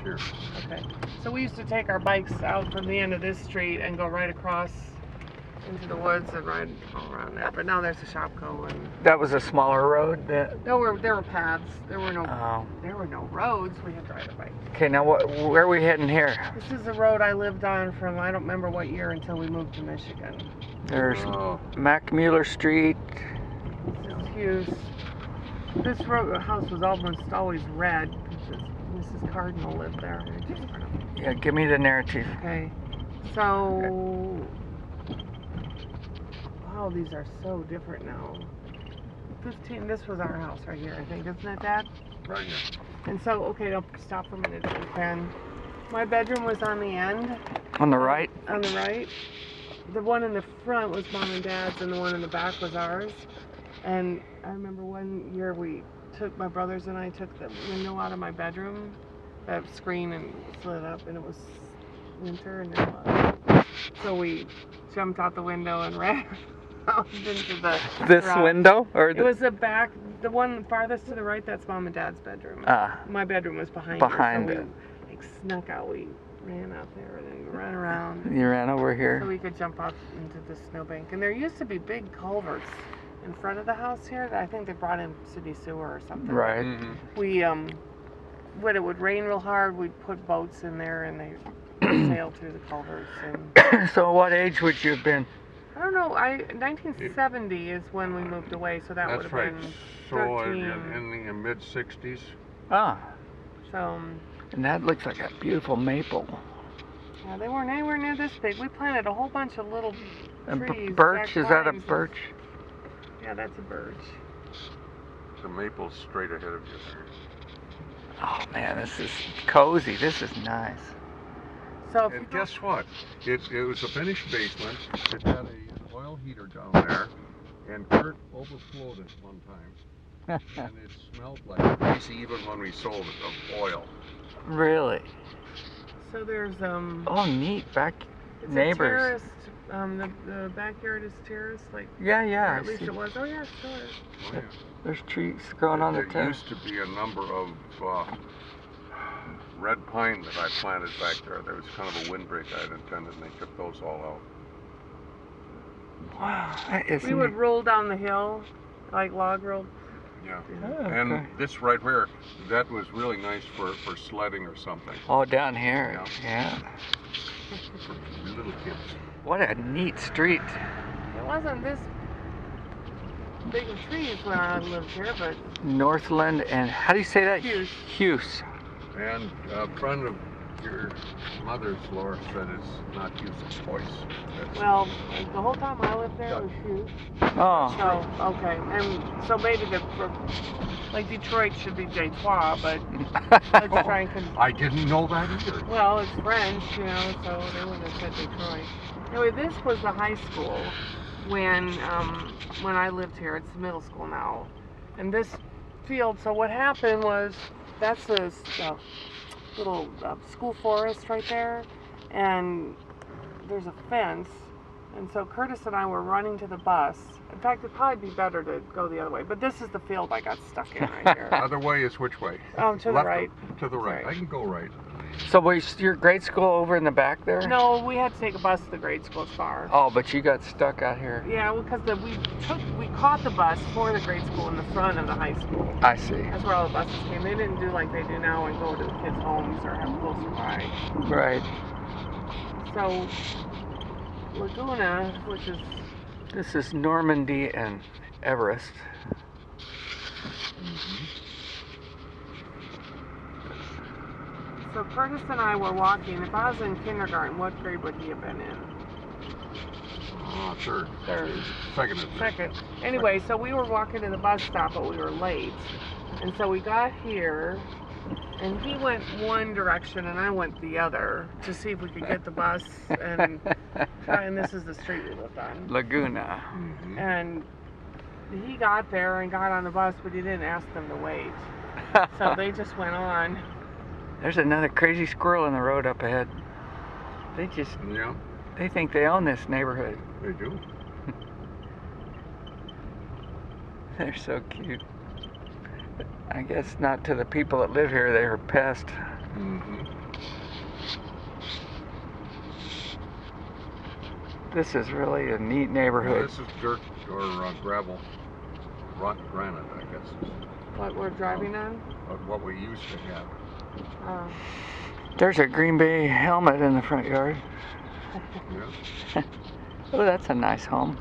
here. Okay. So we used to take our bikes out from the end of this street and go right across into the woods and ride all around there. But now there's a Shopko and That was a smaller road. there were paths. There were no roads. We had to ride a bike. Okay, now where are we heading here? This is the road I lived on from I don't remember what year until we moved to Michigan. There's Macmuller Street. This is Hughes. This house was almost always red because Mrs. Cardinal lived there. Yeah, give me the narrative. Okay, so wow, these are so different now. 15. This was our house right here, I think, isn't it, Dad? Right here. And so, okay, don't stop for a minute, if you can. My bedroom was on the end. On the right? On the right. The one in the front was Mom and Dad's, and the one in the back was ours. And I remember one year my brothers and I took the window out of my bedroom, that screen, and slid it up, and it was winter, and it was. So we jumped out the window and ran out into the This garage. window? It was the back, the one farthest to the right, that's Mom and Dad's bedroom. My bedroom was behind it. So we snuck out, we ran out there and then we ran around. You ran over here? So we could jump out into the snowbank. And there used to be big culverts in front of the house here that I think they brought in city sewer or something. Right. Mm-hmm. We, when it would rain real hard, we'd put boats in there and they sailed through the culverts. And So what age would you have been? I don't know. 1970 is when we moved away, so that would have been 13. In the mid 60s. Ah, So, and that looks like a beautiful maple. yeah, they weren't anywhere near this big. We planted a whole bunch of little And trees. birch, jack is that a pines. birch? Yeah, that's a birch. The maple's straight ahead of you there. Oh man, this is cozy. This is nice. So, if And you go- guess what? It was a finished basement. It had an oil heater down there, and Kurt overflowed it one time, and it smelled like greasy even when we sold it of oil. Really? so there's Oh, neat. Back it's neighbors. a terrace. The backyard is terraced, like. Yeah, Or yeah. at least it was. Oh yeah, it still is. Oh, yeah. There's trees growing on the There terrace. used to be a number of red pine that I planted back there. There was kind of a windbreak I had intended, and they took those all out. Wow, that is We would neat. roll down the hill, like log roll. Yeah. Oh, And okay. this right here, that was really nice for sledding or something. Oh, down here. Yeah. For little kids. What a neat street. It wasn't this big of trees when I lived here, but Northland and how do you say that? Hughes. Hughes. And a friend of your mother's, Laura, said it's not Hughes, it's Hoyce. well, the whole time I lived there it was Hughes. Oh. So okay, and so maybe like Detroit should be Detroit, but let's try and I didn't know that either. well, it's French, you know, so they wouldn't have said Detroit. Anyway, this was the high school when I lived here. It's middle school now, and this field. So what happened was that's a little school forest right there, and there's a fence. And so Curtis and I were running to the bus. In fact, it'd probably be better to go the other way. But this is the field I got stuck in right here. Other way is which way? To the Left right. To the right. Right. I can go right. So was your grade school over in the back there? No, we had to take a bus to the grade school. It's far. Oh, but you got stuck out here. Yeah, well, because we caught the bus for the grade school in the front of the high school. I see. That's where all the buses came. They didn't do like they do now and go to the kids' homes or have closer by. Right. So Laguna, which is This is Normandy and Everest. so Curtis and I were walking. If I was in kindergarten, what grade would he have been in? Third. Third. Second. is there. Second. Anyway, so we were walking to the bus stop, but we were late. And so we got here, and he went one direction, and I went the other to see if we could get the bus and try. And this is the street we lived on. Laguna. Mhm. And he got there and got on the bus, but he didn't ask them to wait. So they just went on. There's another crazy squirrel in the road up ahead. Yeah, They think they own this neighborhood. they do. They're so cute. I guess not to the people that live here, they're a pest. Mm-hmm. This is really a neat Well, neighborhood. this is dirt or gravel, rock granite, I guess. What we're driving on? What we used to have. Oh. There's a Green Bay helmet in the front yard. Yeah. Oh, that's a nice home.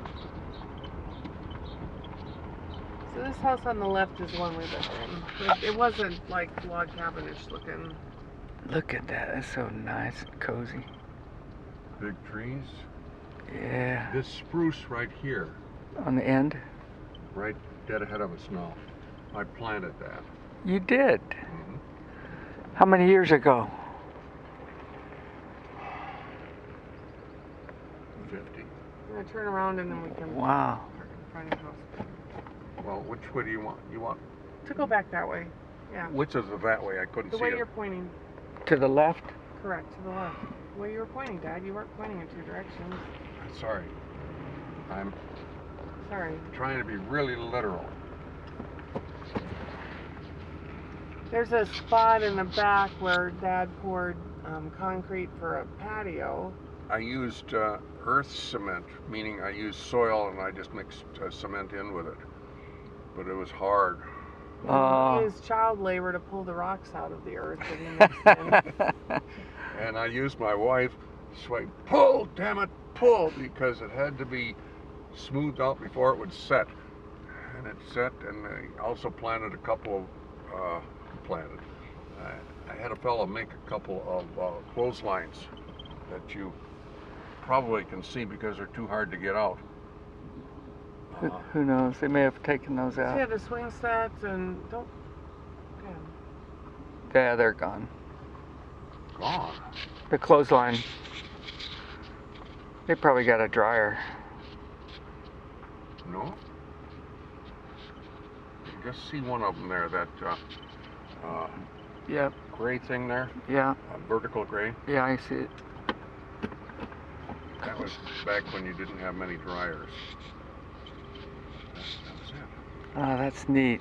So this house on the left is the one we lived in. It wasn't like log cabinish looking. Look at that. That's so nice and cozy. Big trees. Yeah. This spruce right here, On the end? right dead ahead of us now. I planted that. You did. Mm-hmm. How many years ago? 50. I'm gonna turn around and then we can Wow. park in front of the house. Well, which way do you want? You want? To go back that way. Yeah. Which is that way? I couldn't The see way it. you're pointing. To the left? Correct, to the left. The way you were pointing, Dad. You weren't pointing in two directions. Sorry. I'm Sorry. trying to be really literal. There's a spot in the back where Dad poured concrete for a patio. I used earth cement, meaning I used soil and I just mixed cement in with it. But it was hard. Oh. Used child labor to pull the rocks out of the earth that he mixed in. And I used my wife to say, pull, damn it, pull, because it had to be smoothed out before it would set. And it set, and I also planted a couple of, I had a fellow make a couple of clotheslines that you probably can see because they're too hard to get out. Who knows? They may have taken those She out. had a swing set and don't. Yeah. Yeah, they're gone. Gone. The clothesline. They probably got a dryer. No? You just see one of them there, that Yep. gray thing there, Yeah. vertical gray. Yeah, I see it. That was back when you didn't have many dryers. That was it. Oh, that's neat.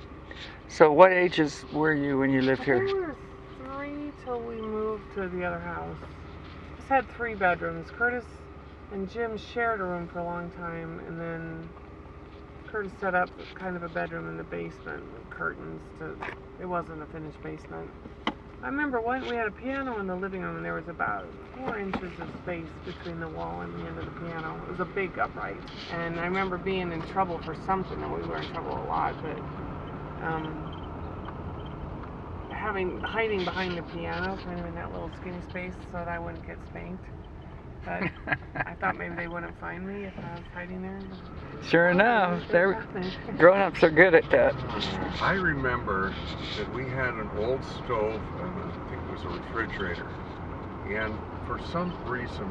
So what ages were you when you lived I here? think we were 3 till we moved to the other house. This had 3 bedrooms. Curtis and Jim shared a room for a long time, and then Curtis set up kind of a bedroom in the basement with curtains. It wasn't a finished basement. I remember we had a piano in the living room, and there was about 4 inches of space between the wall and the end of the piano. It was a big upright, and I remember being in trouble for something, and we were in trouble a lot, but hiding behind the piano, kind of in that little skinny space, so that I wouldn't get spanked. But I thought maybe they wouldn't find me if I was hiding there. Sure enough, grown-ups are good at that. I remember that we had an old stove, and I think it was a refrigerator, and for some reason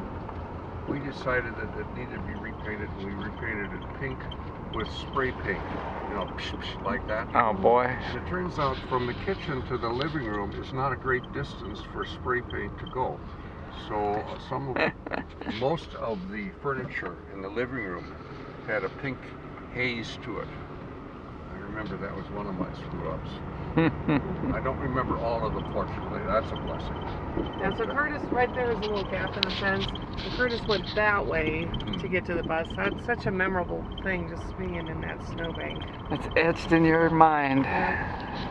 we decided that it needed to be repainted, and we repainted it pink with spray paint, you know, like that. Oh boy. And it turns out from the kitchen to the living room is not a great distance for spray paint to go. So most of the furniture in the living room had a pink haze to it. I remember that was one of my screw-ups. I don't remember all of them, fortunately. That's a blessing. Yeah, so Curtis, right there is a little gap in the fence. And Curtis went that way to get to the bus. That's such a memorable thing, just being in that snowbank. It's etched in your mind.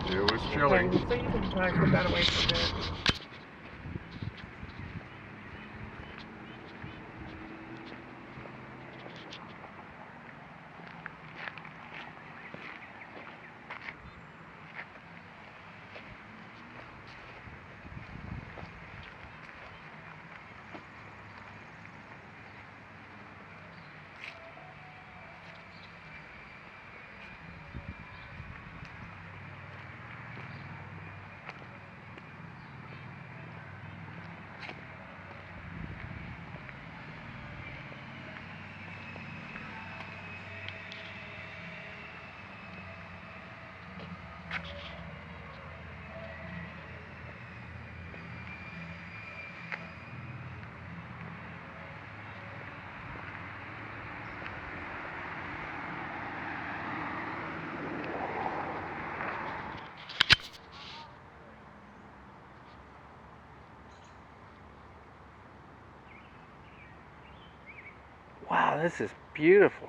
It was chilly. Okay, so you can probably put that away for a bit. Wow, this is beautiful.